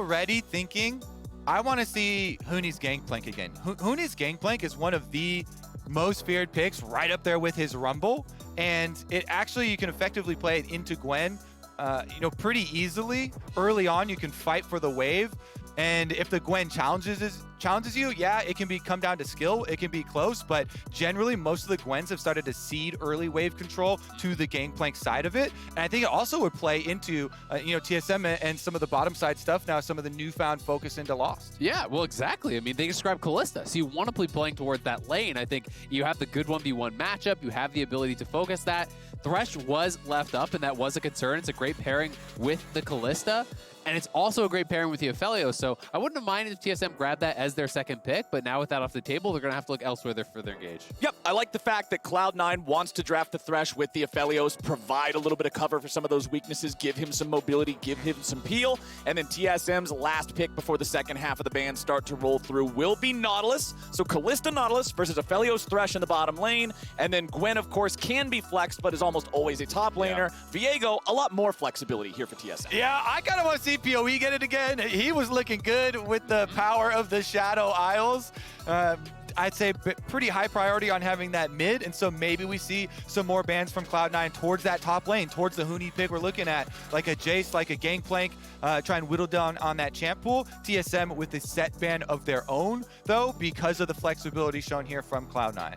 already thinking, I want to see Huni's Gangplank again. Huni's Gangplank is one of the most feared picks, right up there with his Rumble. And it actually, you can effectively play it into Gwen, pretty easily. Early on, you can fight for the wave. And if the Gwen challenges you, yeah, it can come down to skill. It can be close, but generally most of the Gwens have started to cede early wave control to the Gangplank side of it. And I think it also would play into, TSM and some of the bottom side stuff now, some of the newfound focus into Lost. Yeah, well, exactly. I mean, they describe Kalista, so you want to be playing towards that lane. I think you have the good 1v1 matchup. You have the ability to focus that. Thresh was left up, and that was a concern. It's a great pairing with the Kalista. And it's also a great pairing with the Aphelios, so I wouldn't have minded if TSM grabbed that as their second pick, but now with that off the table, they're going to have to look elsewhere for their engage. Yep, I like the fact that Cloud9 wants to draft the Thresh with the Aphelios, provide a little bit of cover for some of those weaknesses, give him some mobility, give him some peel, and then TSM's last pick before the second half of the ban start to roll through will be Nautilus. So Kalista Nautilus versus Aphelios Thresh in the bottom lane, and then Gwen, of course, can be flexed, but is almost always a top laner. Yeah. Viego, a lot more flexibility here for TSM. Yeah, I kind of want to see PoE get it again. He was looking good with the power of the Shadow Isles. I'd say pretty high priority on having that mid, and so maybe we see some more bans from Cloud9 towards that top lane, towards the Huni pick we're looking at, like a Jace, like a Gangplank, try and whittle down on that champ pool. TSM with a set ban of their own, though, because of the flexibility shown here from Cloud9.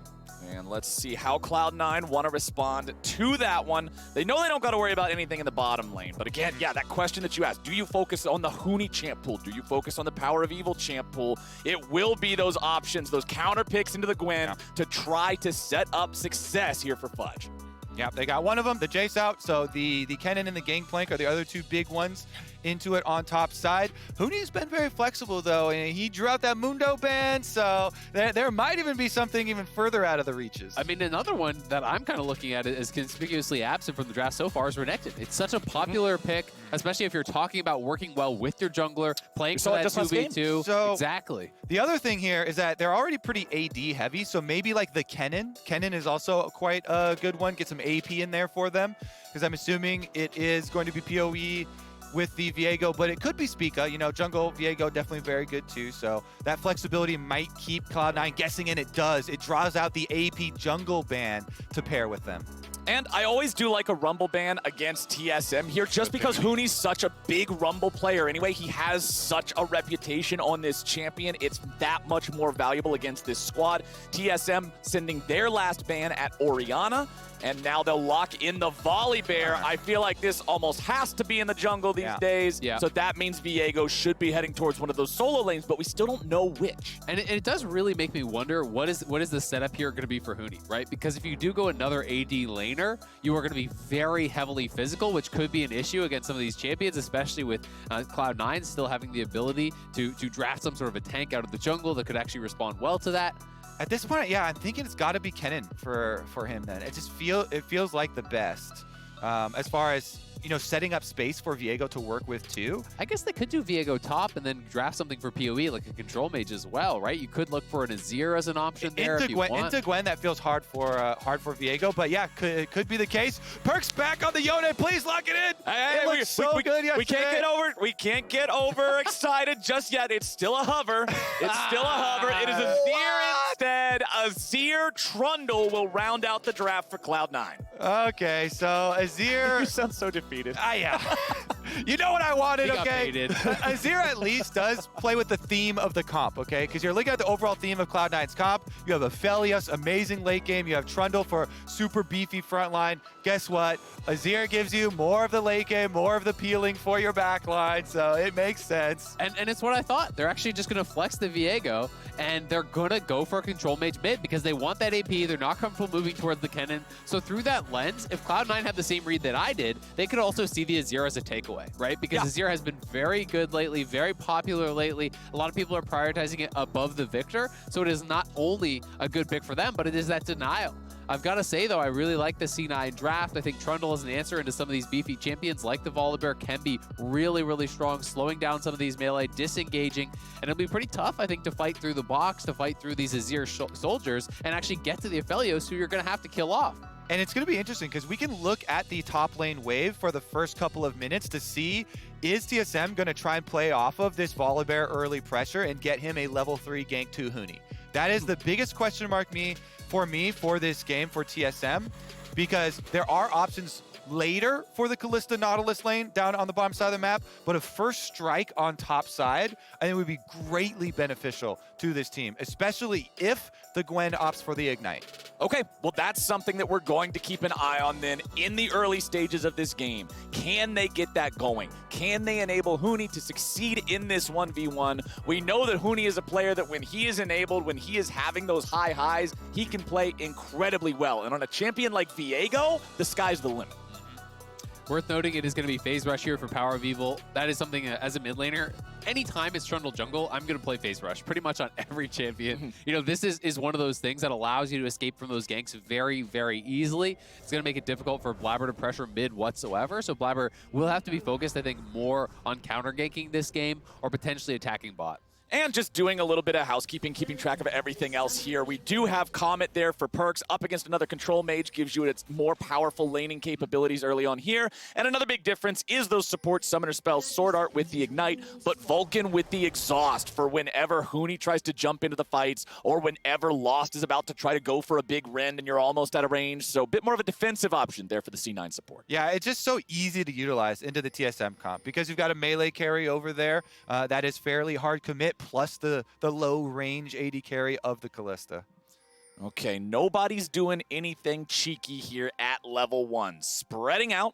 And let's see how Cloud9 want to respond to that one. They know they don't got to worry about anything in the bottom lane. But again, yeah, that question that you asked, do you focus on the Huni champ pool? Do you focus on the PowerOfEvil champ pool? It will be those options, those counter picks into the Gwen to try to set up success here for Fudge. Yeah, they got one of them, the Jace out, so the Kennen and the Gangplank are the other two big ones into it on top side. Huni's been very flexible, though, and he drew out that Mundo ban, so there might even be something even further out of the reaches. I mean, another one that I'm kind of looking at is conspicuously absent from the draft so far is Renekton. It's such a popular pick, especially if you're talking about working well with your jungler, playing for that 2v2. So exactly. The other thing here is that they're already pretty AD heavy, so maybe like the Kennen. Kennen is also quite a good one. Get some AP in there for them, because I'm assuming it is going to be PoE with the Viego, but it could be Spica. Jungle Viego definitely very good too, so that flexibility might keep Cloud9 guessing, and it does. It draws out the AP jungle ban to pair with them. And I always do like a Rumble ban against TSM here, just because Huni's such a big Rumble player anyway. He has such a reputation on this champion. It's that much more valuable against this squad. TSM sending their last ban at Orianna, and now they'll lock in the Volibear. I feel like this almost has to be in the jungle these days. Yeah. So that means Viego should be heading towards one of those solo lanes, but we still don't know which. And it does really make me wonder, what is the setup here going to be for Huni, right? Because if you do go another AD laner, you are going to be very heavily physical, which could be an issue against some of these champions, especially with Cloud9 still having the ability to draft some sort of a tank out of the jungle that could actually respond well to that. At this point, yeah, I'm thinking it's got to be Kennen for him then. It feels like the best as far as setting up space for Viego to work with too. I guess they could do Viego top and then draft something for PoE, like a control mage as well, right? You could look for an Azir as an option there if you want. Into Gwen, that feels hard for Viego, but yeah, it could be the case. Perkz back on the Yone, please lock it in. Hey, it looks so good yesterday. We can't get over excited just yet. It's still a hover. It's still a hover. It is Azir instead. Azir Trundle will round out the draft for Cloud9. Okay, so Azir. You sound so defeated. I am. You know what I wanted, okay? Azir at least does play with the theme of the comp, okay? Because you're looking at the overall theme of Cloud9's comp. You have Aphelios, amazing late game. You have Trundle for super beefy frontline. Guess what? Azir gives you more of the late game, more of the peeling for your backline, so it makes sense. And it's what I thought. They're actually just going to flex the Viego, and they're going to go for a control mage mid because they want that AP. They're not comfortable moving towards the Kennen. So through that lens, if Cloud9 had the same read that I did, they could also see the Azir as a takeaway, right? Because Azir has been very good lately, very popular lately. A lot of people are prioritizing it above the Viktor. So it is not only a good pick for them, but it is that denial. I've got to say, though, I really like the C9 draft. I think Trundle as an answer into some of these beefy champions like the Volibear can be really, really strong, slowing down some of these melee, disengaging, and it'll be pretty tough, I think, to fight through the box, to fight through these Azir soldiers, and actually get to the Aphelios, who you're going to have to kill off. And it's going to be interesting because we can look at the top lane wave for the first couple of minutes to see, is TSM going to try and play off of this Volibear early pressure and get him a level 3 gank to Huni? That is the biggest question mark for this game for TSM, because there are options later for the Kalista Nautilus lane down on the bottom side of the map, but a first strike on top side, I think would be greatly beneficial to this team, especially if the Gwen opts for the Ignite. Okay, well that's something that we're going to keep an eye on then in the early stages of this game. Can they get that going? Can they enable Huni to succeed in this 1v1? We know that Huni is a player that when he is enabled, when he is having those high highs, he can play incredibly well. And on a champion like Viego, the sky's the limit. Worth noting, it is going to be Phase Rush here for PowerOfEvil. That is something, as a mid laner, anytime it's Trundle jungle, I'm going to play Phase Rush pretty much on every champion. You know, this is one of those things that allows you to escape from those ganks very, very easily. It's going to make it difficult for Blaber to pressure mid whatsoever. So Blaber will have to be focused, I think, more on counter ganking this game or potentially attacking bot. And just doing a little bit of housekeeping, keeping track of everything else here. We do have Comet there for Perkz up against another control mage, gives you its more powerful laning capabilities early on here. And another big difference is those support summoner spells, SwordArt with the Ignite, but Vulcan with the Exhaust for whenever Huni tries to jump into the fights or whenever Lost is about to try to go for a big rend and you're almost out of range. So a bit more of a defensive option there for the C9 support. Yeah, it's just so easy to utilize into the TSM comp because you've got a melee carry over there that is fairly hard commit, plus the low range AD carry of the Kalista. Okay, nobody's doing anything cheeky here at level 1. Spreading out,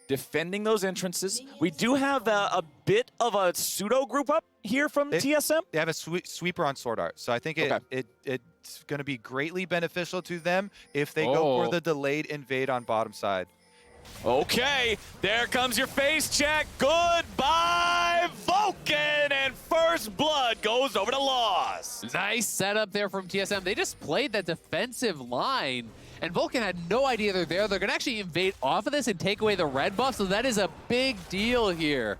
defending those entrances. We do have a bit of a pseudo group up here from TSM. They have a sweeper on SwordArt, so I think it's going to be greatly beneficial to them if they go for the delayed invade on bottom side. Okay, there comes your face check. Goodbye, Vulcan, and first blood goes over to Lost. Nice setup there from TSM. They just played that defensive line, and Vulcan had no idea they're there. They're going to actually invade off of this and take away the red buff, so that is a big deal here.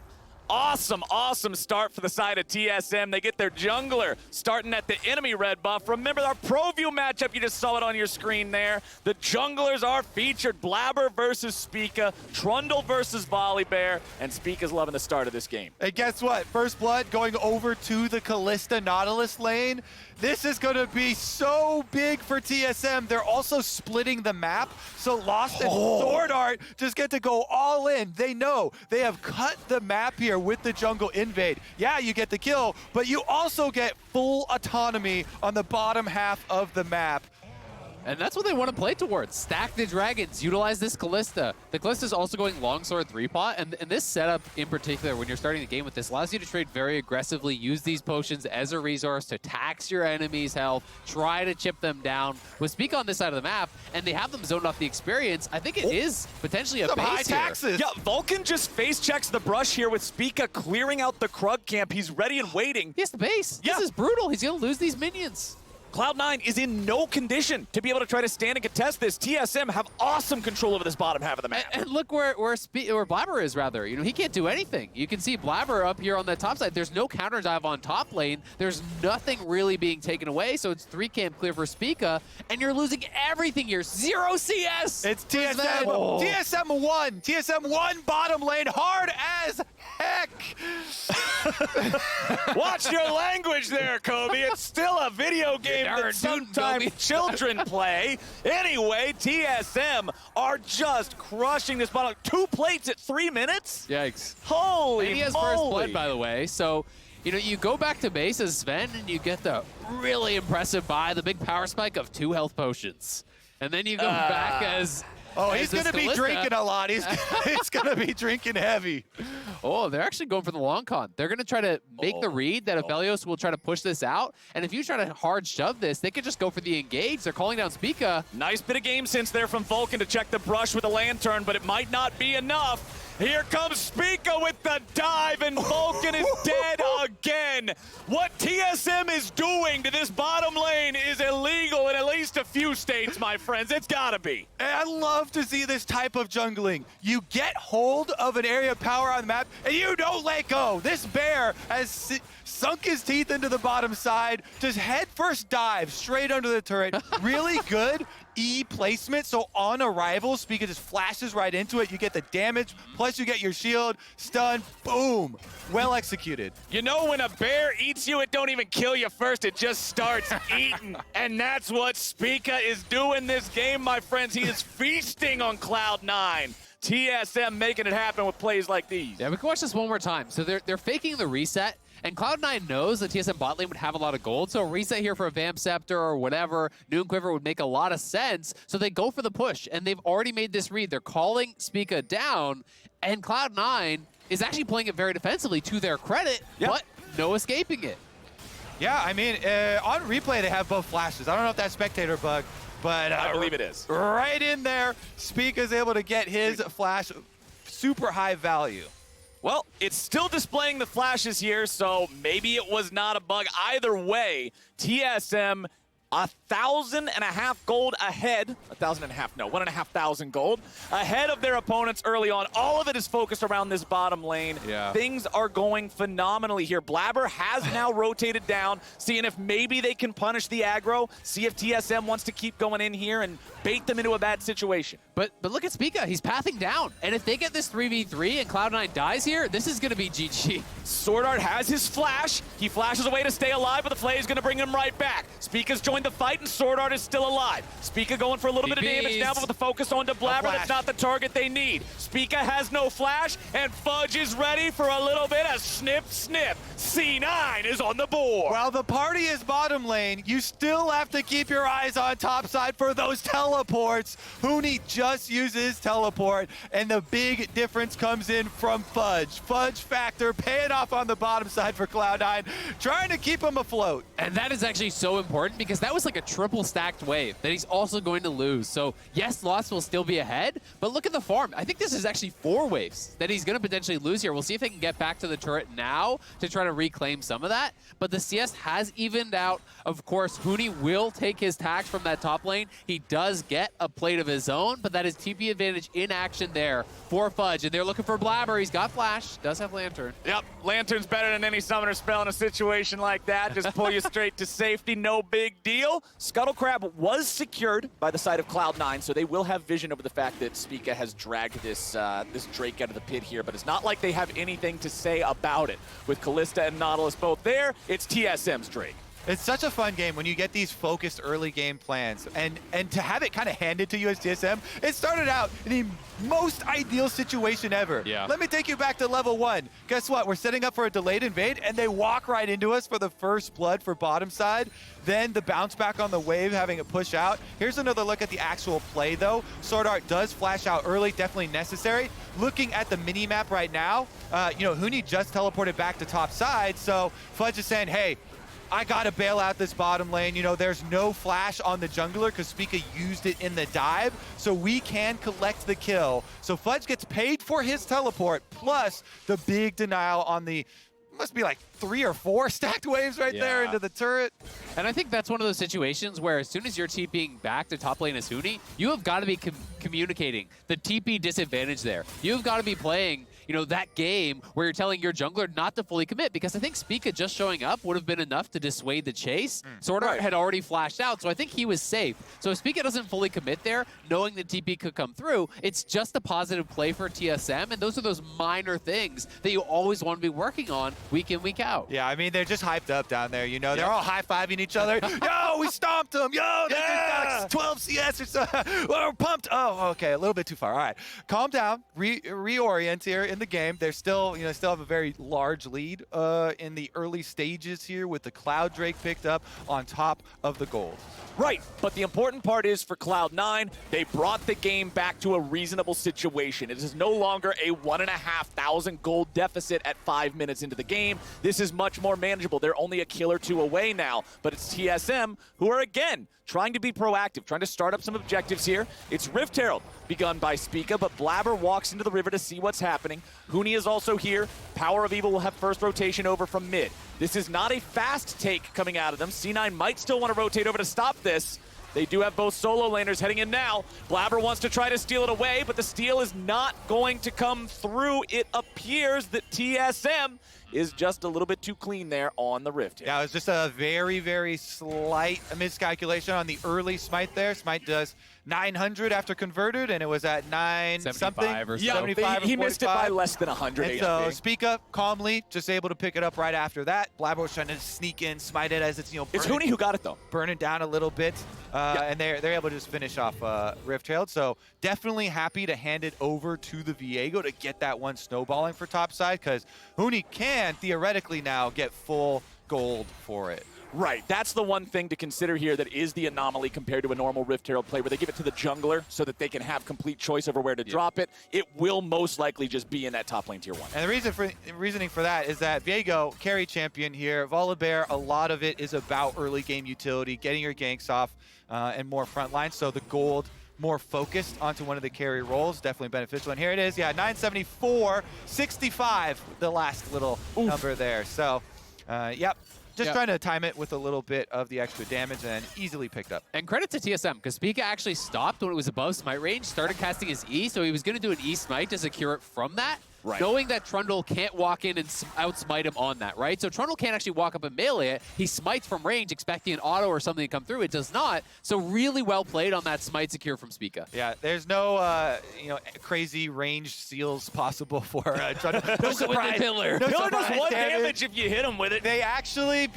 Awesome, awesome start for the side of TSM. They get their jungler starting at the enemy red buff. Remember our Pro View matchup, you just saw it on your screen there. The junglers are featured. Blaber versus Spica, Trundle versus Volibear, and Spica's loving the start of this game. And guess what? First blood going over to the Kalista Nautilus lane. This is going to be so big for TSM. They're also splitting the map, so Lost and SwordArt just get to go all in. They know they have cut the map here with the jungle invade. Yeah, you get the kill, but you also get full autonomy on the bottom half of the map. And that's what they want to play towards. Stack the dragons, utilize this Kalista. The Kalista's also going longsword 3-pot, and this setup in particular, when you're starting the game with this, allows you to trade very aggressively, use these potions as a resource to tax your enemy's health, try to chip them down. With Spica on this side of the map, and they have them zoned off the experience, I think it is potentially a Some base high taxes. Yeah, Vulcan just face checks the brush here with Spica clearing out the Krug camp. He's ready and waiting. He has the base. Yeah. This is brutal. He's going to lose these minions. Cloud9 is in no condition to be able to try to stand and contest this. TSM have awesome control over this bottom half of the map. And look where Blaber is, rather. You know, he can't do anything. You can see Blaber up here on the top side. There's no counter dive on top lane. There's nothing really being taken away, so it's 3 camp clear for Spica, and you're losing everything here. 0 CS! It's TSM. Oh. TSM 1. TSM 1 bottom lane, hard as heck. Watch your language there, Kobe. It's still a video game that sometimes children play. Anyway, TSM are just crushing this bottom. 2 plates at 3 minutes? Yikes. Holy And he has moly. first blood, by the way, so you know, you go back to base as Zven, and you get the really impressive buy, the big power spike of 2 health potions. And then you go back as... Oh, he's going to be Kalista. drinking a lot. He's going to be drinking heavy. Oh, they're actually going for the long con. They're going to try to make the read that Aphelios will try to push this out. And if you try to hard shove this, they could just go for the engage. They're calling down Spica. Nice bit of game sense there from Vulcan to check the brush with a lantern, but it might not be enough. Here comes Spica with the dive, and Vulcan is dead again. What TSM is doing to this bottom lane is illegal in at least a few states, my friends. It's gotta be. And I love to see this type of jungling. You get hold of an area of power on the map, and you don't let go. This bear has sunk his teeth into the bottom side, just head first dive straight under the turret. Really good E placement, so on arrival, Spica just flashes right into it. You get the damage, plus you get your shield, stun, boom. Well executed. You know when a bear eats you, it don't even kill you first, it just starts eating. And that's what Spica is doing this game, my friends. He is feasting on Cloud9. TSM making it happen with plays like these. Yeah, we can watch this one more time. So they're faking the reset, and Cloud9 knows the TSM bot lane would have a lot of gold, so a reset here for a Vamp Scepter or whatever, Noon Quiver would make a lot of sense, so they go for the push, and they've already made this read. They're calling Spica down, and Cloud9 is actually playing it very defensively to their credit, but no escaping it. Yeah, I mean, on replay, they have both flashes. I don't know if that's spectator bug, but I believe it is. Right in there, Spica's able to get his flash super high value. Well, it's still displaying the flashes here, so maybe it was not a bug. Either way, TSM 1,500 gold ahead. 1,500, no, 1,500 gold ahead of their opponents early on. All of it is focused around this bottom lane. Yeah. Things are going phenomenally here. Blaber has now rotated down, seeing if maybe they can punish the aggro, see if TSM wants to keep going in here and bait them into a bad situation. But look at Spica, he's pathing down. And if they get this 3v3 and Cloud9 dies here, this is going to be GG. SwordArt has his flash. He flashes away to stay alive, but the flay is going to bring him right back. Spica's joined the fight, and SwordArt is still alive. Spica going for a little bit of damage now, but with the focus on Blaber, that's not the target they need. Spica has no flash, and Fudge is ready for a little bit of snip. C9 is on the board. While the party is bottom lane, you still have to keep your eyes on top side for those teleports. Huni just uses teleport, and the big difference comes in from Fudge. Fudge factor paying off on the bottom side for Cloud9, trying to keep him afloat. And that is actually so important because that was like a triple stacked wave that he's also going to lose. So yes, Lost will still be ahead, but look at the farm. I think this is actually 4 waves that he's going to potentially lose here. We'll see if they can get back to the turret now to try to reclaim some of that. But the CS has evened out. Of course, Huni will take his tax from that top lane. He does get a plate of his own, but that is TP advantage in action there for Fudge. And they're looking for Blaber. He's got flash, does have Lantern. Yep, Lantern's better than any summoner spell in a situation like that. Just pull you straight to safety, no big deal. Scuttle Crab was secured by the side of Cloud9, so they will have vision over the fact that Spica has dragged this Drake out of the pit here, but it's not like they have anything to say about it. With Kalista and Nautilus both there, it's TSM's Drake. It's such a fun game when you get these focused early game plans, and to have it kind of handed to you as TSM, it started out in the most ideal situation ever. Yeah. Let me take you back to level 1. Guess what? We're setting up for a delayed invade, and they walk right into us for the first blood for bottom side. Then the bounce back on the wave, having it push out. Here's another look at the actual play, though. SwordArt does flash out early, definitely necessary. Looking at the mini-map right now, Huni just teleported back to top side, so Fudge is saying, hey, I gotta bail out this bottom lane. There's no flash on the jungler because Spica used it in the dive, so we can collect the kill. So Fudge gets paid for his teleport, plus the big denial on the, must be like 3 or 4 stacked waves there into the turret. And I think that's one of those situations where as soon as you're TPing back to top lane as Huni, you have got to be communicating the TP disadvantage there. You've got to be playing that game where you're telling your jungler not to fully commit, because I think Spica just showing up would have been enough to dissuade the chase. SwordArt had already flashed out, so I think he was safe. So if Spica doesn't fully commit there, knowing that TP could come through, it's just a positive play for TSM, and those are those minor things that you always want to be working on week in, week out. Yeah, I mean, they're just hyped up down there, They're all high-fiving each other. Yo, we stomped them. Yo, they got like 12 CS or so. We're pumped. Oh, okay, a little bit too far. All right, calm down, reorient here in the game. They're still, still have a very large lead in the early stages here with the Cloud Drake picked up on top of the gold. Right, but the important part is for Cloud9, they brought the game back to a reasonable situation. It is no longer a 1,500 gold deficit at 5 minutes into the game. This is much more manageable. They're only a kill or 2 away now, but it's TSM who are, again, trying to be proactive, trying to start up some objectives here. It's Rift Herald begun by Spica, but Blaber walks into the river to see what's happening. Huni is also here. PowerOfEvil will have first rotation over from mid. This is not a fast take coming out of them. C9 might still want to rotate over to stop this. They do have both solo laners heading in now. Blaber wants to try to steal it away, but the steal is not going to come through. It appears that TSM is just a little bit too clean there on the Rift. Yeah, it was just a very, very slight miscalculation on the early Smite there. Smite does 900 after converted, and it was at 9-something. Or so. Yeah, 75 he or missed it by 45. less than 100 And HP. so Spica calmly just able to pick it up right after that. Blaber was trying to sneak in, smite it as it's It's burning, Huni who got it though. burning down a little bit, and they're able to just finish off Rift Trailed. So definitely happy to hand it over to the Viego to get that one snowballing for topside, because Huni can theoretically now get full gold for it. Right, that's the one thing to consider here that is the anomaly compared to a normal Rift Herald play where they give it to the jungler so that they can have complete choice over where to drop it. It will most likely just be in that top lane tier 1. And the reasoning for that is that Viego, carry champion here, Volibear, a lot of it is about early game utility, getting your ganks off and more frontline, so the gold more focused onto one of the carry roles, definitely beneficial. And here it is, yeah, 974, 65, the last little number there. So, yep. Just trying to time it with a little bit of the extra damage and easily picked up. And credit to TSM, because Spica actually stopped when it was above smite range, started casting his E, so he was going to do an E smite to secure it from that, knowing that Trundle can't walk in and outsmite him on that, right? So Trundle can't actually walk up and melee it. He smites from range, expecting an auto or something to come through. It does not. So really well played on that smite secure from Spica. Yeah, there's no crazy range seals possible for Trundle. No surprise. Pillar. No Pillar does surprise 1 damage if you hit him with it. They actually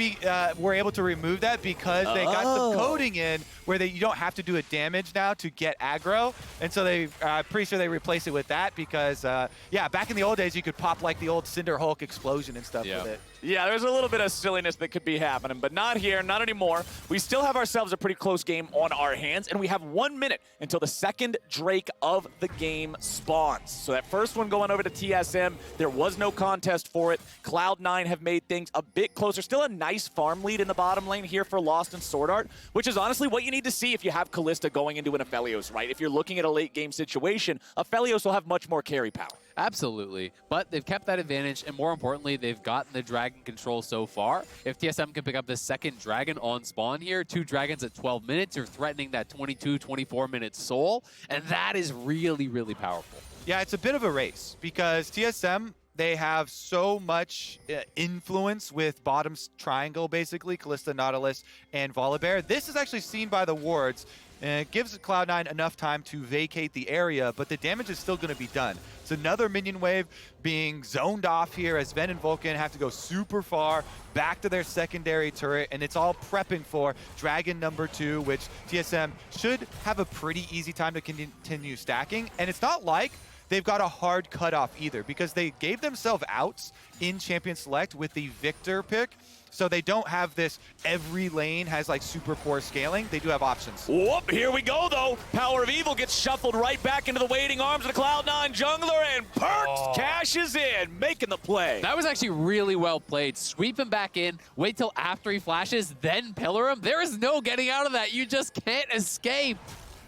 were able to remove that because they got some coding in where you don't have to do a damage now to get aggro. And so they, pretty sure they replaced it with that because, back in the old days, you could pop like the old Cinder Hulk explosion and stuff with it. Yeah, there's a little bit of silliness that could be happening, but not here, not anymore. We still have ourselves a pretty close game on our hands, and we have 1 minute until the second Drake of the game spawns. So that first one going over to TSM, there was no contest for it. Cloud9 have made things a bit closer. Still a nice farm lead in the bottom lane here for Lost and SwordArt, which is honestly what you need to see if you have Kalista going into an Aphelios, right? If you're looking at a late game situation, Aphelios will have much more carry power. Absolutely, but they've kept that advantage, and more importantly, they've gotten the dragon control so far. If TSM can pick up the second dragon on spawn here, 2 dragons at 12 minutes, you're threatening that 22, 24-minute soul, and that is really, really powerful. Yeah, it's a bit of a race because TSM, they have so much influence with bottom's triangle, basically, Kalista, Nautilus, and Volibear. This is actually seen by the wards, and it gives Cloud9 enough time to vacate the area, but the damage is still going to be done. It's another minion wave being zoned off here as Zven and Vulcan have to go super far back to their secondary turret, and it's all prepping for Dragon number 2, which TSM should have a pretty easy time to continue stacking. And it's not like they've got a hard cutoff either, because they gave themselves outs in Champion Select with the Viktor pick. So they don't have this every lane has like super poor scaling. They do have options. Whoop, here we go though. PowerOfEvil gets shuffled right back into the waiting arms of the Cloud9 jungler, and Perkz cashes in, making the play. That was actually really well played. Sweep him back in, wait till after he flashes, then pillar him. There is no getting out of that. You just can't escape.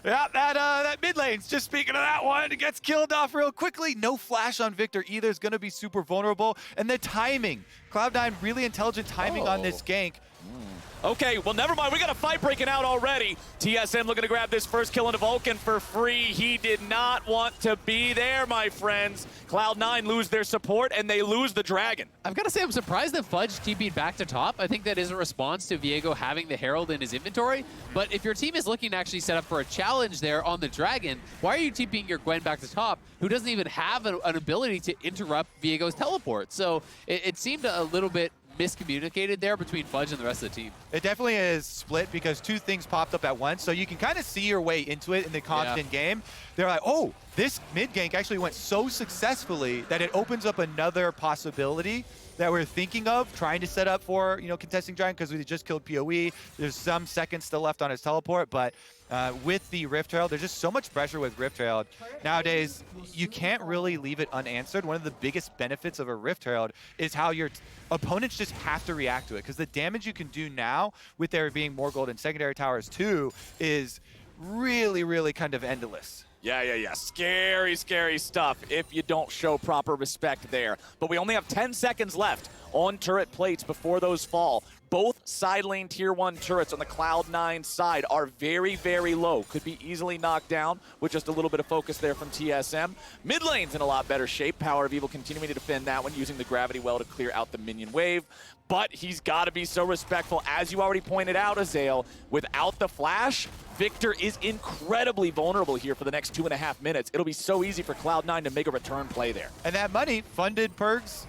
Yeah, that mid lane's just speaking of that one. It gets killed off real quickly. No flash on Viktor either. Is going to be super vulnerable. And the timing. Cloud9 really intelligent timing on this gank. Okay, well, never mind. We got a fight breaking out already. TSM looking to grab this first kill into Vulcan for free. He did not want to be there, my friends. Cloud9 lose their support, and they lose the dragon. I've got to say, I'm surprised that Fudge TP'd back to top. I think that is a response to Viego having the Herald in his inventory. But if your team is looking to actually set up for a challenge there on the dragon, why are you TPing your Gwen back to top, who doesn't even have an ability to interrupt Viego's teleport? So it seemed a little bit miscommunicated there between Fudge and the rest of the team. It definitely is split because 2 things popped up at once, so you can kind of see your way into it in the constant game. They're like, oh, this mid gank actually went so successfully that it opens up another possibility that we're thinking of, trying to set up for, contesting Dragon, because we just killed PoE. There's some seconds still left on his teleport, but with the Rift Herald, there's just so much pressure with Rift Herald. Nowadays, you can't really leave it unanswered. One of the biggest benefits of a Rift Herald is how your opponents just have to react to it, because the damage you can do now with there being more gold in secondary towers too is really, really kind of endless. Yeah. Scary, scary stuff if you don't show proper respect there. But we only have 10 seconds left on turret plates before those fall. both side lane tier 1 turrets on the Cloud9 side are very, very low. Could be easily knocked down with just a little bit of focus there from TSM. Mid lane's in a lot better shape. PowerOfEvil continuing to defend that one, using the gravity well to clear out the minion wave. But he's got to be so respectful. As you already pointed out, Azael, without the flash, Viktor is incredibly vulnerable here for the next 2.5 minutes. It'll be so easy for Cloud9 to make a return play there. And that money funded Perkz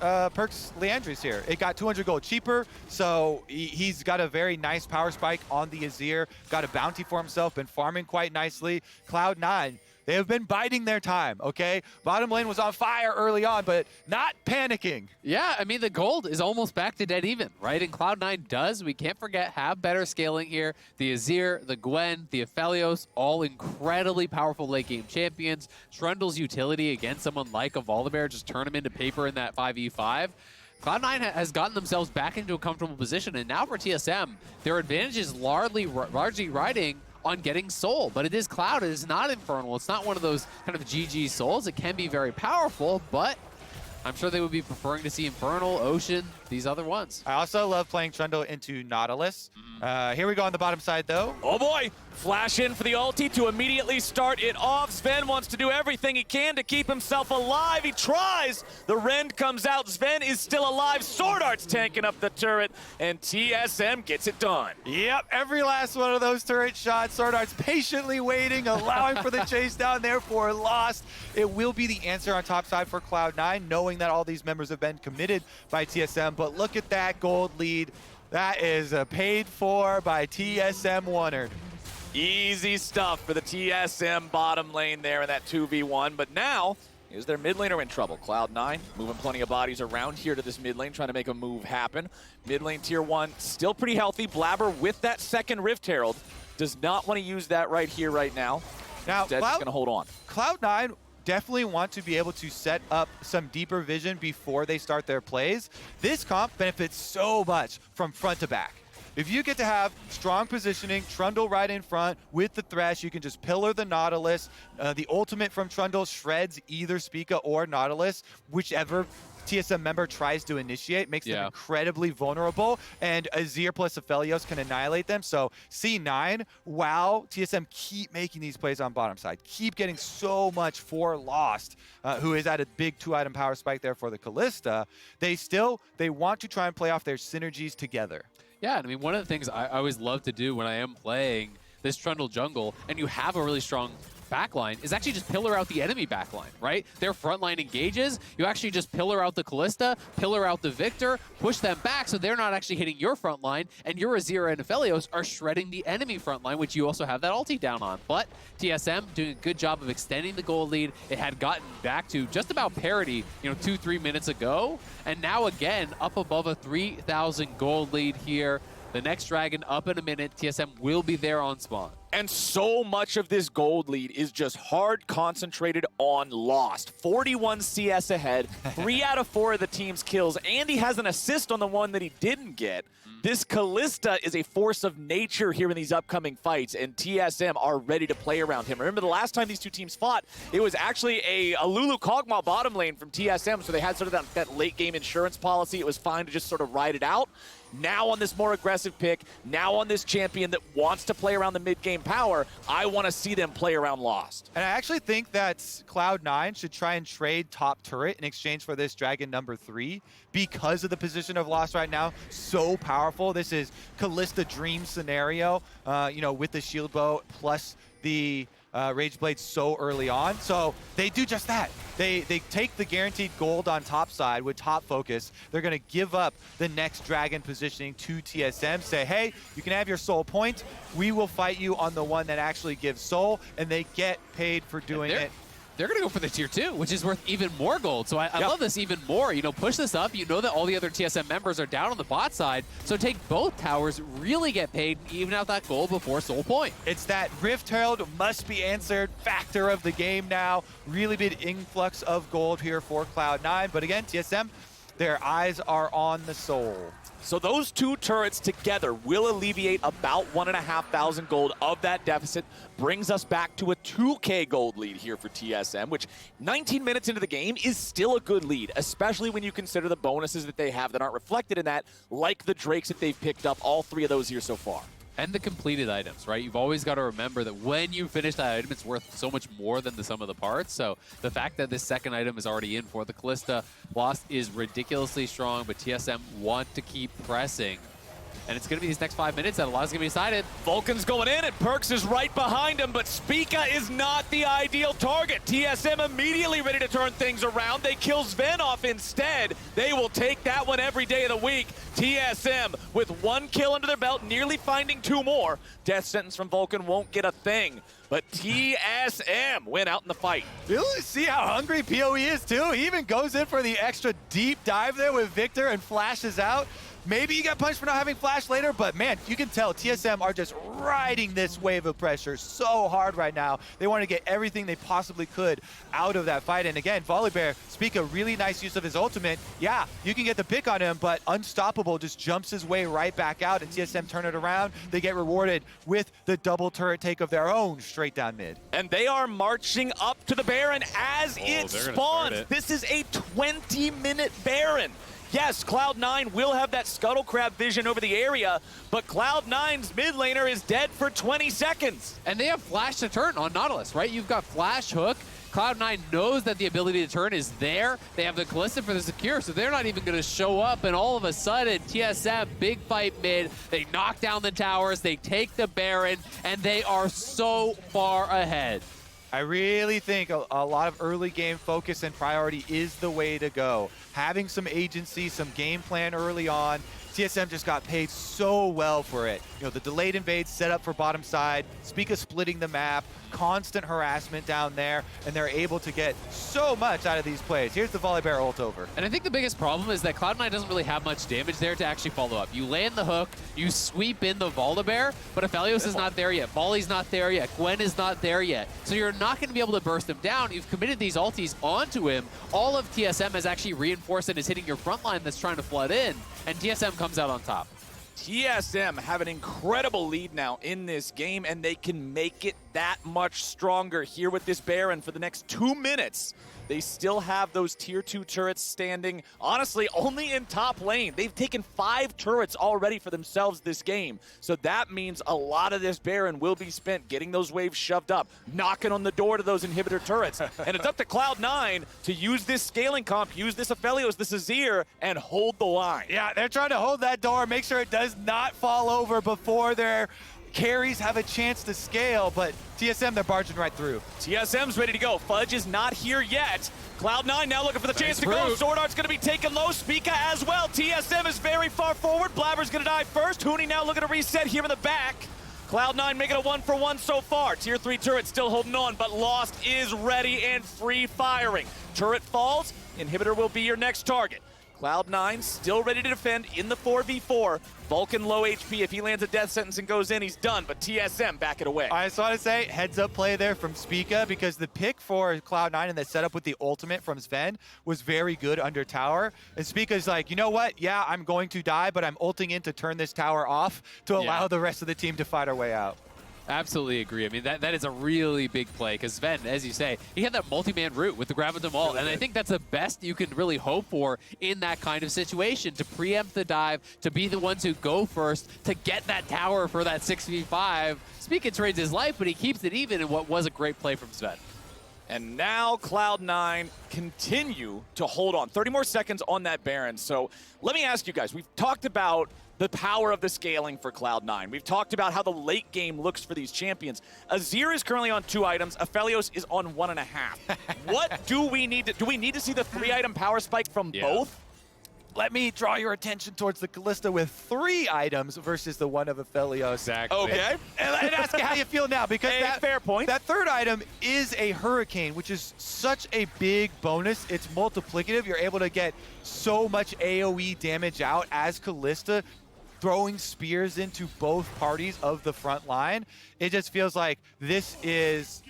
Leandry's here. It got 200 gold cheaper, so he's got a very nice power spike on the Azir, got a bounty for himself, been farming quite nicely. Cloud9, they have been biding their time, okay? Bottom lane was on fire early on, but not panicking. Yeah, I mean, the gold is almost back to dead even, right? And Cloud9 does, we can't forget, have better scaling here. The Azir, the Gwen, the Aphelios, all incredibly powerful late game champions. Trundle's utility against someone like a Volibear, just turn him into paper in that 5v5. Cloud9 has gotten themselves back into a comfortable position, and now for TSM, their advantage is largely riding on getting Soul, but it is Cloud, it is not Infernal. It's not one of those kind of GG Souls. It can be very powerful, but I'm sure they would be preferring to see Infernal, Ocean, these other ones. I also love playing Trundle into Nautilus. Here we go on the bottom side, though. Oh boy! Flash in for the ulti to immediately start it off. Zven wants to do everything he can to keep himself alive. He tries. The Rend comes out. Zven is still alive. SwordArt's tanking up the turret, and TSM gets it done. Yep, every last one of those turret shots. SwordArt's patiently waiting, allowing for the chase down there for Lost. It will be the answer on top side for Cloud9, knowing that all these members have been committed by TSM. But look at that gold lead. That is paid for by TSM Wonard. Easy stuff for the TSM bottom lane there in that 2v1, but now is their mid laner in trouble. Cloud9 moving plenty of bodies around here to this mid lane, trying to make a move happen. Mid lane tier 1 still pretty healthy. Blaber with that second Rift Herald does not want to use that right here, right now. Now, Instead, just going to hold on. Cloud9 definitely want to be able to set up some deeper vision before they start their plays. This comp benefits so much from front to back. If you get to have strong positioning, Trundle right in front with the Thresh, you can just pillar the Nautilus. The ultimate from Trundle shreds either Spica or Nautilus, whichever TSM member tries to initiate, makes them incredibly vulnerable, and Azir plus Aphelios can annihilate them. So C9, wow, TSM keep making these plays on bottom side, keep getting so much for Lost, who is at a big 2-item power spike there for the Kalista. They want to try and play off their synergies together. Yeah, I mean, one of the things I always love to do when I am playing this Trundle jungle, and you have a really strong backline, is actually just pillar out the enemy backline, right? Their front line engages, you actually just pillar out the Kalista, pillar out the Viktor, push them back so they're not actually hitting your front line, and your Azir and Aphelios are shredding the enemy front line, which you also have that ulti down on. But TSM doing a good job of extending the goal lead. It had gotten back to just about parity, 2-3 minutes ago, and now again up above a 3,000 gold lead here. The next dragon up in a minute. TSM will be there on spawn. And so much of this gold lead is just hard concentrated on Lost. 41 CS ahead, 3 out of 4 of the team's kills, and he has an assist on the one that he didn't get. This Kalista is a force of nature here in these upcoming fights, and TSM are ready to play around him. Remember the last time these two teams fought, it was actually a Lulu Kog'Maw bottom lane from TSM, so they had sort of that late game insurance policy. It was fine to just sort of ride it out. Now on this more aggressive pick, now on this champion that wants to play around the mid-game power, I want to see them play around Lost. And I actually think that Cloud9 should try and trade top turret in exchange for this dragon number 3 because of the position of Lost right now. So powerful. This is Kalista dream scenario, with the shield bow plus the Rage Blade so early on. So they do just that. They take the guaranteed gold on top side with top focus. They're going to give up the next dragon positioning to TSM, say, hey, you can have your soul point. We will fight you on the one that actually gives soul, and they get paid for doing it. They're going to go for the tier 2, which is worth even more gold. So I love this even more. Push this up. You know that all the other TSM members are down on the bot side. So take both towers, really get paid, even out that gold before soul point. It's that Rift Herald must be answered factor of the game now. Really big influx of gold here for Cloud9. But again, TSM, Their eyes are on the soul. So those two turrets together will alleviate about 1,500 gold of that deficit, brings us back to a 2K gold lead here for TSM, which 19 minutes into the game is still a good lead, especially when you consider the bonuses that they have that aren't reflected in that, like the Drakes that they've picked up, all 3 of those here so far. And the completed items, right? You've always got to remember that when you finish that item, it's worth so much more than the sum of the parts. So the fact that this second item is already in for the Kalista loss is ridiculously strong, but TSM want to keep pressing. And it's going to be these next 5 minutes that a lot is going to be decided. Vulcan's going in, and Perkz is right behind him, but Spica is not the ideal target. TSM immediately ready to turn things around. They kill Zven off instead. They will take that one every day of the week. TSM with 1 kill under their belt, nearly finding 2 more. Death sentence from Vulcan won't get a thing. But TSM went out in the fight. You see how hungry PoE is too? He even goes in for the extra deep dive there with Viktor and flashes out. Maybe you got punched for not having flash later, but man, you can tell TSM are just riding this wave of pressure so hard right now. They want to get everything they possibly could out of that fight. And again, Volibear, Spica, really nice use of his ultimate. Yeah, you can get the pick on him, but Unstoppable just jumps his way right back out, and TSM turn it around. They get rewarded with the double turret take of their own straight down mid. And they are marching up to the Baron as it spawns. This is a 20-minute Baron. Yes, Cloud9 will have that scuttle crab vision over the area, but Cloud9's mid laner is dead for 20 seconds. And they have flash to turn on Nautilus, right? You've got flash hook. Cloud9 knows that the ability to turn is there. They have the Kalista for the secure, so they're not even going to show up. And all of a sudden, TSM, big fight mid. They knock down the towers, they take the Baron, and they are so far ahead. I really think a lot of early game focus and priority is the way to go. Having some agency, some game plan early on. TSM just got paid so well for it. You know, the delayed invades set up for bottom side, Spica splitting the map, constant harassment down there, and they're able to get so much out of these plays. Here's the Volibear ult over. And I think the biggest problem is that Cloud9 doesn't really have much damage there to actually follow up. You land the hook, you sweep in the Volibear, but Aphelios is not there yet. Volley's not there yet. Gwen is not there yet. So you're not going to be able to burst him down. You've committed these ultis onto him. All of TSM has actually reinforced and is hitting your front line that's trying to flood in, and TSM comes out on top. TSM have an incredible lead now in this game, and they can make it that much stronger here with this Baron for the next 2 minutes. They still have those tier 2 turrets standing, honestly, only in top lane. They've taken 5 turrets already for themselves this game. So that means a lot of this Baron will be spent getting those waves shoved up, knocking on the door to those inhibitor turrets. And it's up to Cloud9 to use this scaling comp, use this Aphelios, this Azir, and hold the line. Yeah, they're trying to hold that door, make sure it does not fall over before their carries have a chance to scale, but TSM, they're barging right through. TSM's ready to go. Fudge is not here yet. Cloud9 now looking for the chance to go. SwordArt's going to be taken low. Spica as well. TSM is very far forward. Blaber's going to die first. Huni now looking to reset here in the back. Cloud9 making a 1-for-1 so far. Tier 3 turret still holding on, but Lost is ready and free firing. Turret falls. Inhibitor will be your next target. Cloud9 still ready to defend in the 4v4. Vulcan low HP. If he lands a death sentence and goes in, he's done. But TSM back it away. I just want to say, heads up play there from Spica, because the pick for Cloud9 and the setup with the ultimate from Zven was very good under tower. And Spica's like, you know what? Yeah, I'm going to die, but I'm ulting in to turn this tower off to allow the rest of the team to fight our way out. Absolutely agree. I mean, that is a really big play because Zven, as you say, he had that multi-man route with the grab of them all, and I think that's the best you can really hope for in that kind of situation, to preempt the dive, to be the ones who go first, to get that tower for that 6v5. Spica trades his life, but he keeps it even in what was a great play from Zven. And now Cloud9 continue to hold on. 30 more seconds on that Baron. So let me ask you guys, we've talked about the power of the scaling for Cloud9. We've talked about how the late game looks for these champions. Azir is currently on 2 items. Aphelios is on 1.5. What do we need to see the 3-item power spike from both? Let me draw your attention towards the Kalista with 3 items versus the 1 of Aphelios. Exactly. Okay. And ask you how you feel now, because that fair point. That 3rd item is a Hurricane, which is such a big bonus. It's multiplicative. You're able to get so much AoE damage out as Kalista. throwing spears into both parties of the front line. It just feels like this is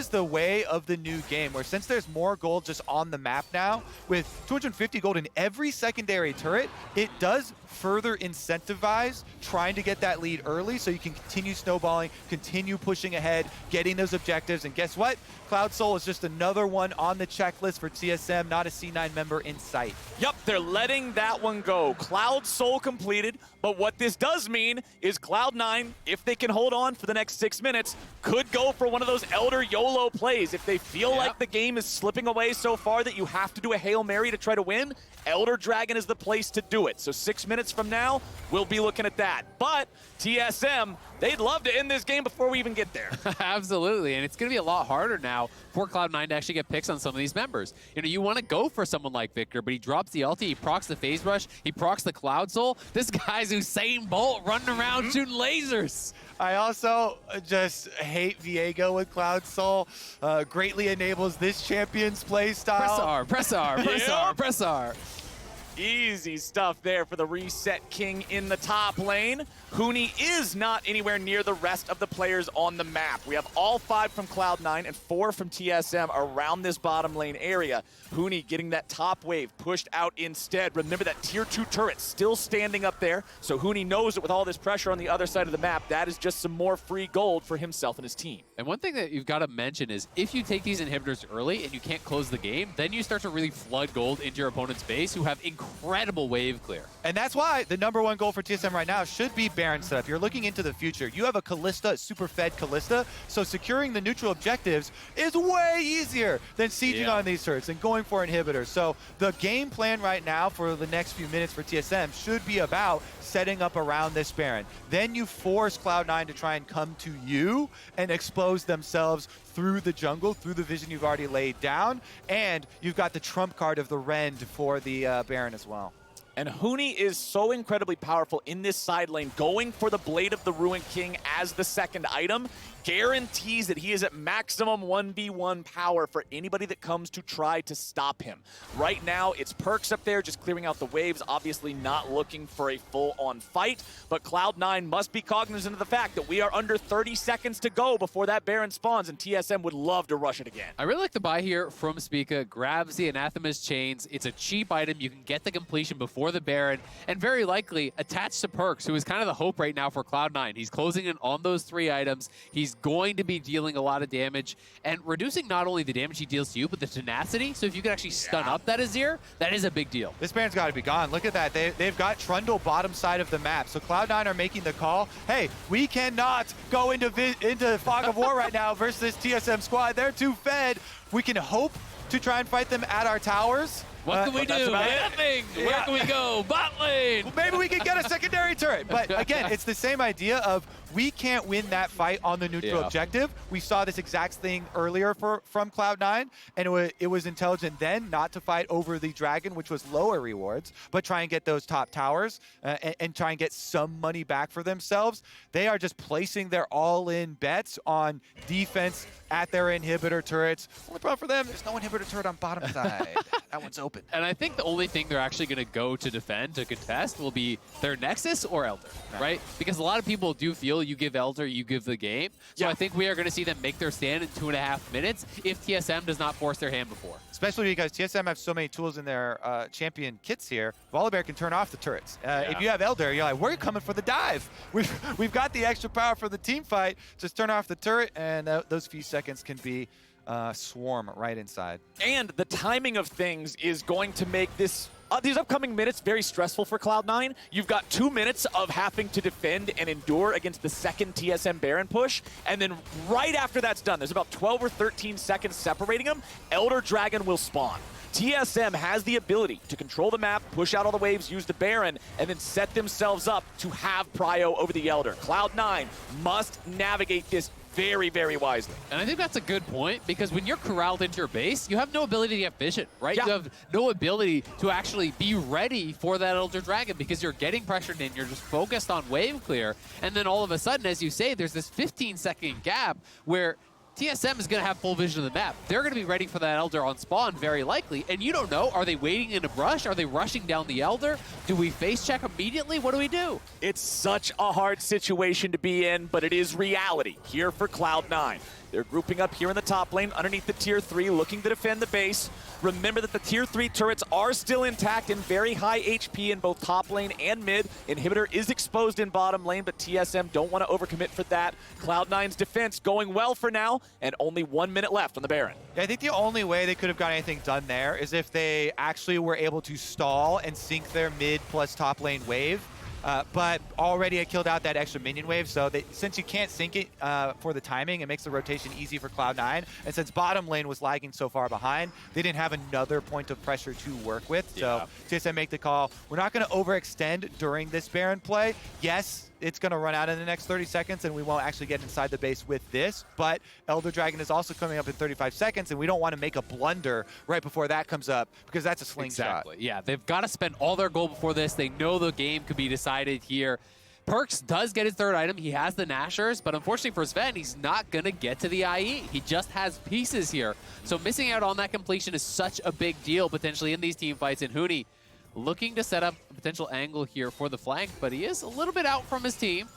the way of the new game, where since there's more gold just on the map now, with 250 gold in every secondary turret, it does further incentivize trying to get that lead early so you can continue snowballing, continue pushing ahead, getting those objectives. And guess what? Cloud Soul is just another one on the checklist for TSM, not a C9 member in sight. Yep, they're letting that one go. Cloud Soul completed, but what this does mean is Cloud9, if they can hold on for the next 6 minutes, could go for one of those Elder YOLO plays. If they feel like the game is slipping away so far that you have to do a Hail Mary to try to win, Elder Dragon is the place to do it. So 6 minutes from now, we'll be looking at that. But TSM, they'd love to end this game before we even get there. Absolutely, and it's going to be a lot harder now for Cloud9 to actually get picks on some of these members. You know, you want to go for someone like Viktor, but he drops the ulti, he procs the phase rush, he procs the Cloud Soul. This guy's Usain Bolt running around shooting lasers. I also just hate Viego with Cloud Soul. Greatly enables this champion's play style. Press R, press R, press R, press R. Easy stuff there for the Reset King in the top lane. Huni is not anywhere near the rest of the players on the map. We have all 5 from Cloud9 and 4 from TSM around this bottom lane area. Huni getting that top wave pushed out instead. Remember that tier 2 turret still standing up there, so Huni knows that with all this pressure on the other side of the map, that is just some more free gold for himself and his team. And one thing that you've got to mention is if you take these inhibitors early and you can't close the game, then you start to really flood gold into your opponent's base, who have incredible wave clear. And that's why the #1 goal for TSM right now should be Baron setup. You're looking into the future. You have a Kalista, super fed Kalista, so securing the neutral objectives is way easier than sieging on these turrets and going for inhibitors. So the game plan right now for the next few minutes for TSM should be about setting up around this Baron. Then you force Cloud9 to try and come to you and expose themselves through the jungle, through the vision you've already laid down, and you've got the trump card of the Rend for the Baron as well. And Huni is so incredibly powerful in this side lane, going for the Blade of the Ruined King as the second item, guarantees that he is at maximum 1v1 power for anybody that comes to try to stop him. Right now, it's Perkz up there just clearing out the waves, obviously not looking for a full-on fight, but Cloud9 must be cognizant of the fact that we are under 30 seconds to go before that Baron spawns, and TSM would love to rush it again. I really like the buy here from Spica, grabs the Anathema's Chains. It's a cheap item. You can get the completion before the Baron, and very likely attached to Perkz, who is kind of the hope right now for Cloud9. He's closing in on those 3 items. He's going to be dealing a lot of damage and reducing not only the damage he deals to you, but the tenacity. So if you can actually stun up that Azir, that is a big deal. This Baron's got to be gone. Look at that. They've got Trundle bottom side of the map. So Cloud9 are making the call. Hey, we cannot go into Fog of War right now versus this TSM squad. They're too fed. We can hope to try and fight them at our towers. What can we do? Nothing. Where can we go? Bot lane. Well, maybe we can get a secondary turret. But again, it's the same idea of we can't win that fight on the neutral objective. We saw this exact thing earlier from Cloud9, and it was intelligent then not to fight over the dragon, which was lower rewards, but try and get those top towers and try and get some money back for themselves. They are just placing their all-in bets on defense at their inhibitor turrets. Only problem for them, there's no inhibitor turret on bottom side. That one's open. And I think the only thing they're actually going to go to defend, to contest, will be their Nexus or Elder, right? Because a lot of people do feel you give Elder, you give the game. So I think we are going to see them make their stand in 2.5 minutes if TSM does not force their hand before. Especially because TSM have so many tools in their champion kits here. Volibear can turn off the turrets. If you have Elder, you're like, we're coming for the dive. We've got the extra power for the team fight. Just turn off the turret, and those few seconds can be swarm right inside. And the timing of things is going to make this these upcoming minutes very stressful for Cloud9. You've got 2 minutes of having to defend and endure against the second TSM Baron push, and then right after that's done, there's about 12 or 13 seconds separating them, Elder Dragon will spawn. TSM has the ability to control the map, push out all the waves, use the Baron, and then set themselves up to have prio over the Elder. Cloud9 must navigate this very, very wisely. And I think that's a good point, because when you're corralled into your base, you have no ability to get vision, right? You have no ability to actually be ready for that Elder Dragon, because you're getting pressured in, you're just focused on wave clear, and then all of a sudden, as you say, there's this 15-second gap where TSM is going to have full vision of the map. They're going to be ready for that Elder on spawn, very likely. And you don't know, are they waiting in a brush? Are they rushing down the Elder? Do we face check immediately? What do we do? It's such a hard situation to be in, but it is reality here for Cloud9. They're grouping up here in the top lane underneath the tier 3, looking to defend the base. Remember that the tier 3 turrets are still intact and very high HP in both top lane and mid. Inhibitor is exposed in bottom lane, but TSM don't want to overcommit for that. Cloud9's defense going well for now, and only 1 minute left on the Baron. Yeah, I think the only way they could have got anything done there is if they actually were able to stall and sync their mid plus top lane wave. But already I killed out that extra minion wave, so since you can't sync it for the timing, it makes the rotation easy for Cloud9. And since bottom lane was lagging so far behind, they didn't have another point of pressure to work with. So TSM make the call. We're not going to overextend during this Baron play. Yes, it's going to run out in the next 30 seconds, and we won't actually get inside the base with this. But Elder Dragon is also coming up in 35 seconds, and we don't want to make a blunder right before that comes up, because that's a slingshot. Exactly. Yeah, they've got to spend all their gold before this. They know the game could be decided here. Perkz does get his third item. He has the Nashers, but unfortunately for Zven, he's not going to get to the IE. He just has pieces here. So missing out on that completion is such a big deal potentially in these team fights. And Huni looking to set up a potential angle here for the flank, but he is a little bit out from his team.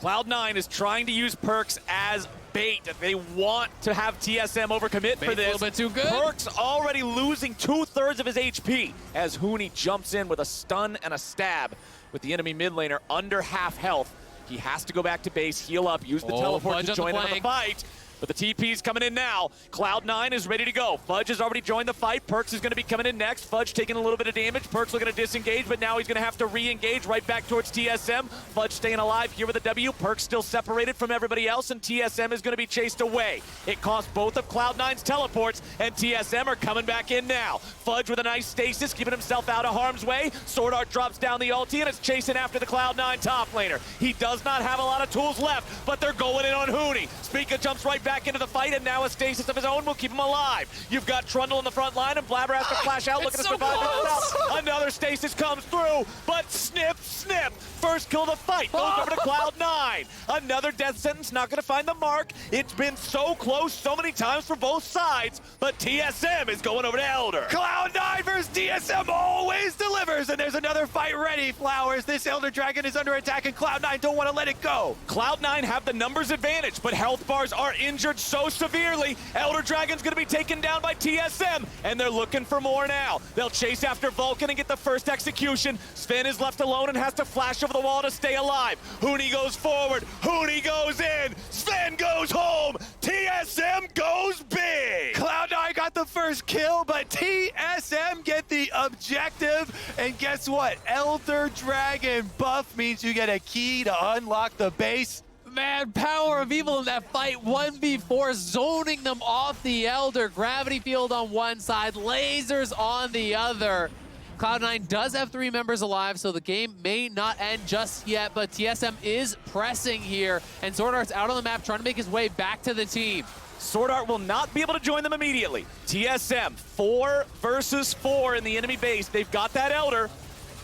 Cloud9 is trying to use Perkz as bait. They want to have TSM overcommit for this. A little bit too good. Perkz already losing 2/3 of his HP as Huni jumps in with a stun and a stab with the enemy mid laner under half health. He has to go back to base, heal up, use the teleport to join in on the fight. But the TP's coming in now. Cloud9 is ready to go. Fudge has already joined the fight. Perkz is going to be coming in next. Fudge taking a little bit of damage. Perkz looking to disengage, but now he's going to have to re-engage right back towards TSM. Fudge staying alive here with a W. Perkz still separated from everybody else, and TSM is going to be chased away. It cost both of Cloud9's teleports, and TSM are coming back in now. Fudge with a nice stasis, keeping himself out of harm's way. SwordArt drops down the ulti, and it's chasing after the Cloud9 top laner. He does not have a lot of tools left, but they're going in on Huni. Spica jumps right back into the fight, and now a stasis of his own will keep him alive. You've got Trundle in the front line, and Blaber has to flash out, looking to survive himself. Another stasis comes through, but snip, snip. First kill of the fight goes over to Cloud9. Another death sentence, not going to find the mark. It's been so close so many times for both sides, but TSM is going over to Elder. Cloud9 versus TSM always delivers, and there's another fight ready, Flowers. This Elder Dragon is under attack, and Cloud9 don't want to let it go. Cloud9 have the numbers advantage, but health bars are injured so severely. Elder Dragon's going to be taken down by TSM, and they're looking for more now. They'll chase after Vulcan and get the first execution. Zven is left alone and has to flash over the wall to stay alive. Huni goes forward. Huni goes in. Zven goes home. TSM goes big. Cloud9 got the first kill, but TSM get the objective. And guess what? Elder Dragon buff means you get a key to unlock the base. Man, PowerOfEvil in that fight, 1v4, zoning them off the Elder. Gravity field on one side, lasers on the other. Cloud9 does have 3 members alive, so the game may not end just yet, but TSM is pressing here, and SwordArt's out on the map trying to make his way back to the team. SwordArt will not be able to join them immediately. TSM, 4 versus 4 in the enemy base. They've got that Elder.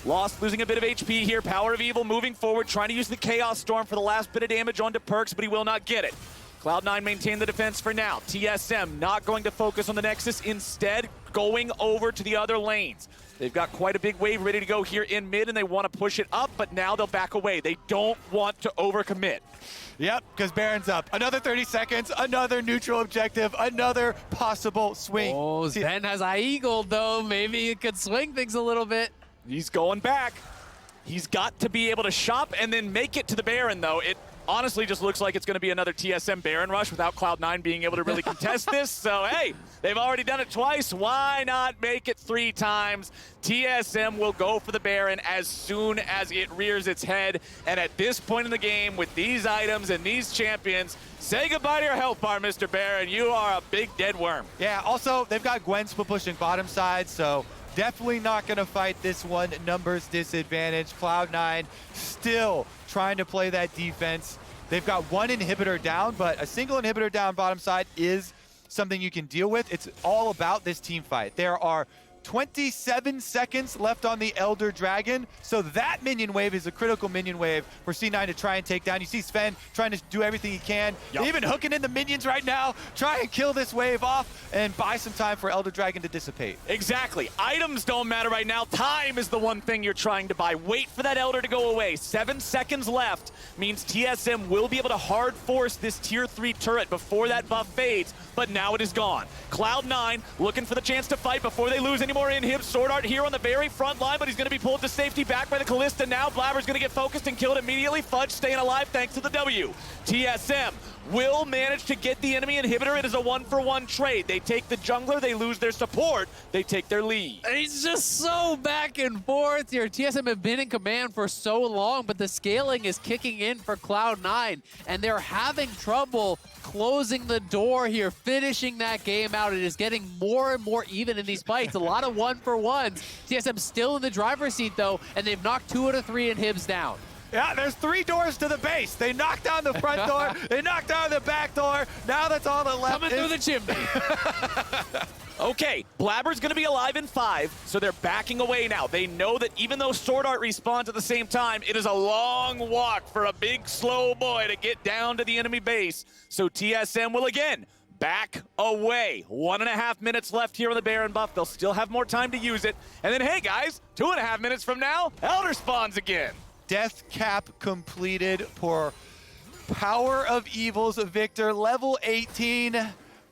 Lost, losing a bit of HP here. PowerOfEvil moving forward, trying to use the Chaos Storm for the last bit of damage onto Perkz, but he will not get it. Cloud9 maintain the defense for now. TSM not going to focus on the Nexus, instead going over to the other lanes. They've got quite a big wave ready to go here in mid, and they want to push it up, but now they'll back away. They don't want to overcommit. Yep, because Baron's up. Another 30 seconds, another neutral objective, another possible swing. Oh, Zven has IE gold, though. Maybe it could swing things a little bit. He's going back. He's got to be able to shop and then make it to the Baron, though. It honestly just looks like it's going to be another TSM Baron rush without Cloud9 being able to really contest this. So, hey, they've already done it twice. Why not make it 3 times? TSM will go for the Baron as soon as it rears its head. And at this point in the game, with these items and these champions, say goodbye to your health bar, Mr. Baron. You are a big dead worm. Yeah, also, they've got Gwen split pushing bottom side, so definitely not going to fight this one. Numbers disadvantage. Cloud9 still trying to play that defense. They've got 1 inhibitor down, but a single inhibitor down bottom side is something you can deal with. It's all about this team fight. There are 27 seconds left on the Elder Dragon. So that minion wave is a critical minion wave for C9 to try and take down. You see Zven trying to do everything he can. Yep. Even hooking in the minions right now. Try and kill this wave off and buy some time for Elder Dragon to dissipate. Exactly. Items don't matter right now. Time is the one thing you're trying to buy. Wait for that Elder to go away. 7 seconds left means TSM will be able to hard force this tier 3 turret before that buff fades, but now it is gone. Cloud9 looking for the chance to fight before they lose any more inhibs. SwordArt here on the very front line, but he's going to be pulled to safety back by the Kalista now. Blaber's going to get focused and killed immediately. Fudge staying alive thanks to the W. TSM will manage to get the enemy inhibitor. It is a 1-for-1 trade. They take the jungler, they lose their support, they take their lead. It's just so back and forth here. TSM have been in command for so long, but the scaling is kicking in for Cloud9, and they're having trouble closing the door here, finishing that game out. It is getting more and more even in these fights. A lot of 1-for-1s. TSM still in the driver's seat, though, and they've knocked 2 out of 3 inhibs down. Yeah, there's 3 doors to the base. They knocked down the front door, they knocked down the back door. Now that's all that left. Coming through the chimney. Okay, Blaber's gonna be alive in 5, so they're backing away now. They know that even though SwordArt respawns at the same time, it is a long walk for a big, slow boy to get down to the enemy base. So TSM will again back away. 1.5 minutes left here on the Baron buff. They'll still have more time to use it. And then, hey guys, 2.5 minutes from now, Elder spawns again. Death cap completed for PowerOfEvil's Viktor, level 18.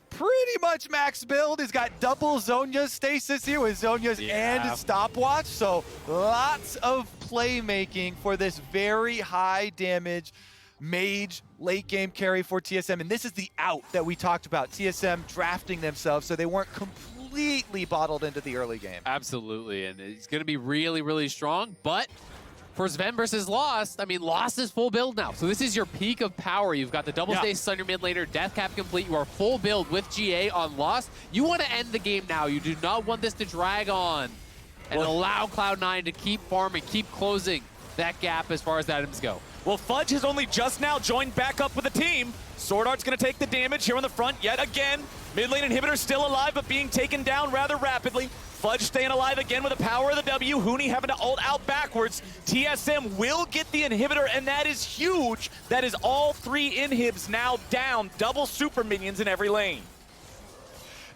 Pretty much max build. He's got double Zhonya's stasis here with Zhonya's and stopwatch. So lots of playmaking for this very high damage mage late game carry for TSM. And this is the out that we talked about. TSM drafting themselves so they weren't completely bottled into the early game. Absolutely, and it's going to be really, really strong, but for Zven versus Lost, I mean, Lost is full build now. So this is your peak of power. You've got the double stasis on your mid laner, death cap complete. You are full build with GA on Lost. You want to end the game now. You do not want this to drag on and allow Cloud9 to keep farming, keep closing that gap as far as the items go. Well, Fudge has only just now joined back up with the team. SwordArt's going to take the damage here on the front yet again. Mid lane inhibitor still alive, but being taken down rather rapidly. Fudge staying alive again with the power of the W. Huni having to ult out backwards. TSM will get the inhibitor, and that is huge. That is all 3 inhibs now down. Double super minions in every lane.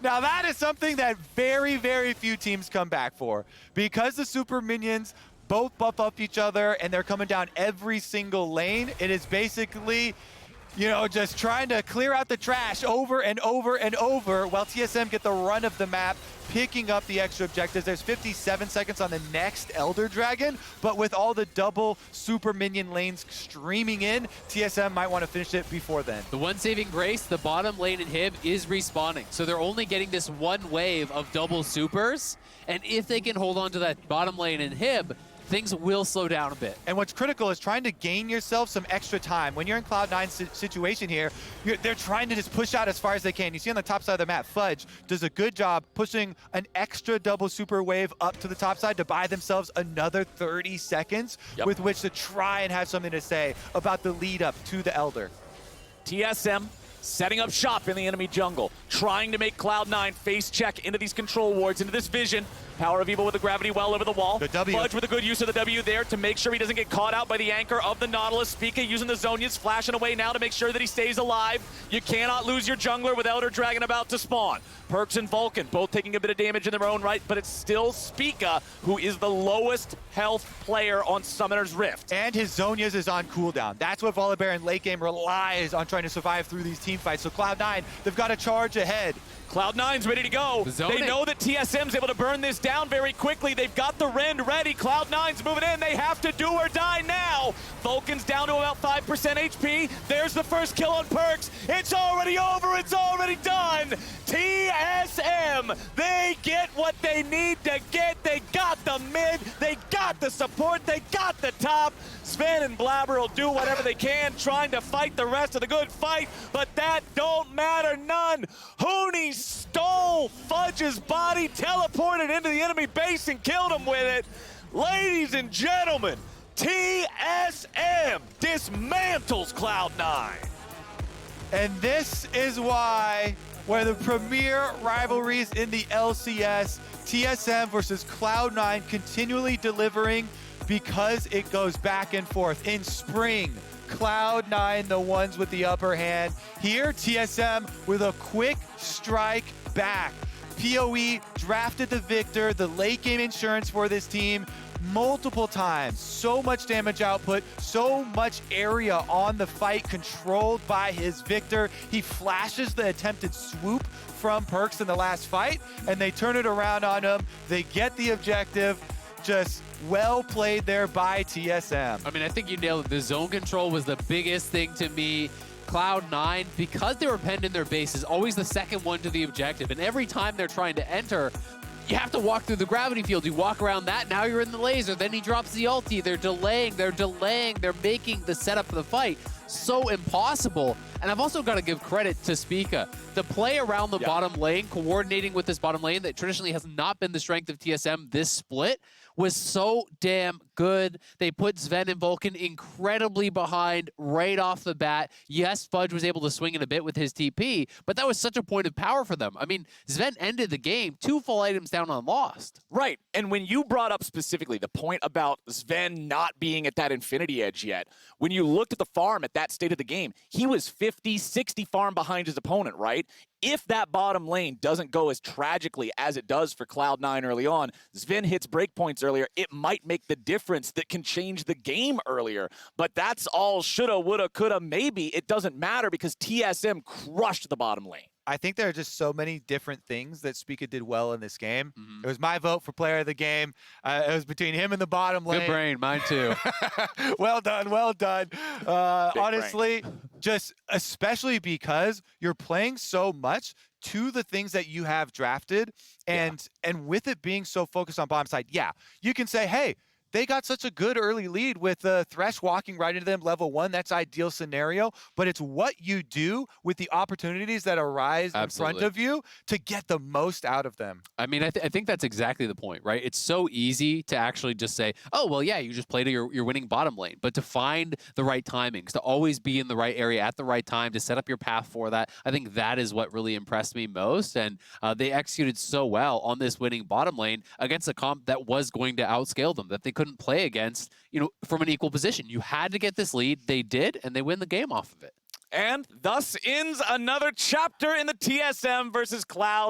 Now that is something that very, very few teams come back for. Because the super minions both buff up each other and they're coming down every single lane, it is basically, you know, just trying to clear out the trash over and over and over while TSM get the run of the map, picking up the extra objectives. There's 57 seconds on the next Elder Dragon, but with all the double super minion lanes streaming in, TSM might want to finish it before then. The one saving grace, the bottom lane inhib is respawning. So they're only getting this one wave of double supers, and if they can hold on to that bottom lane inhib, things will slow down a bit. And what's critical is trying to gain yourself some extra time. When you're in Cloud9's situation here, they're trying to just push out as far as they can. You see on the top side of the map, Fudge does a good job pushing an extra double super wave up to the top side to buy themselves another 30 seconds with which to try and have something to say about the lead up to the Elder. TSM setting up shop in the enemy jungle, trying to make Cloud9 face check into these control wards, into this vision. PowerOfEvil with the gravity well over the wall. The W. Fudge with a good use of the W there to make sure he doesn't get caught out by the anchor of the Nautilus. Spica using the Zhonyas, flashing away now to make sure that he stays alive. You cannot lose your jungler with Elder Dragon about to spawn. Perkz and Vulcan both taking a bit of damage in their own right, but it's still Spica who is the lowest health player on Summoner's Rift. And his Zhonyas is on cooldown. That's what Volibear in late game relies on, trying to survive through these team fights. So Cloud9, they've got to charge ahead. Cloud9's ready to go. They know that TSM's able to burn this down very quickly. They've got the Rend ready. Cloud9's moving in. They have to do or die now. Vulcan's down to about 5% HP. There's the first kill on Perkz. It's already over. It's already done. TSM, they get what they need to get. They got the mid. They got the support. They got the top. Zven and Blaber will do whatever they can, trying to fight the rest of the good fight, but that don't matter none. Huni stole Fudge's body, teleported into the enemy base and killed him with it. Ladies and gentlemen, TSM dismantles Cloud9. And this is why where the premier rivalries in the LCS, TSM versus Cloud9, continually delivering because it goes back and forth. In spring, Cloud9, the ones with the upper hand. Here, TSM with a quick strike back. PoE drafted the Viktor, the late game insurance for this team, multiple times. So much damage output, so much area on the fight controlled by his Viktor. He flashes the attempted swoop from Perkz in the last fight, and they turn it around on him. They get the objective. Just well played there by TSM. I mean, I think you nailed it. The zone control was the biggest thing to me. Cloud9, because they were penned in their base, is always the second one to the objective. And every time they're trying to enter, you have to walk through the gravity field. You walk around that, now you're in the laser. Then he drops the ulti. They're delaying. They're making the setup for the fight so impossible. And I've also got to give credit to Spica. The play around the bottom lane, coordinating with this bottom lane that traditionally has not been the strength of TSM this split, was so damn good. They put Zven and Vulcan incredibly behind right off the bat. Yes, Fudge was able to swing it a bit with his TP, but that was such a point of power for them. I mean, Zven ended the game 2 full items down on Lost. Right, and when you brought up specifically the point about Zven not being at that infinity edge yet, when you looked at the farm at that state of the game, he was 50, 60 farm behind his opponent, right? If that bottom lane doesn't go as tragically as it does for Cloud9 early on, Zven hits breakpoints earlier, it might make the difference that can change the game earlier. But that's all shoulda, woulda, coulda, maybe. It doesn't matter because TSM crushed the bottom lane. I think there are just so many different things that Spica did well in this game. It was my vote for player of the game. It was between him and the bottom lane. Good brain, mine too. Well done, well done. Honestly, brain. just especially because you're playing so much to the things that you have drafted, and with it being so focused on bottom side, you can say, hey, they got such a good early lead with Thresh walking right into them level 1. That's ideal scenario. But it's what you do with the opportunities that arise in front of you to get the most out of them. I mean, I think that's exactly the point, right? It's so easy to actually just say, oh, well, yeah, you just played your winning bottom lane. But to find the right timings, to always be in the right area at the right time, to set up your path for that, I think that is what really impressed me most. And they executed so well on this winning bottom lane against a comp that was going to outscale them, that they couldn't play against, from an equal position. You had to get this lead. They did, and they win the game off of it. And thus ends another chapter in the TSM versus Cloud.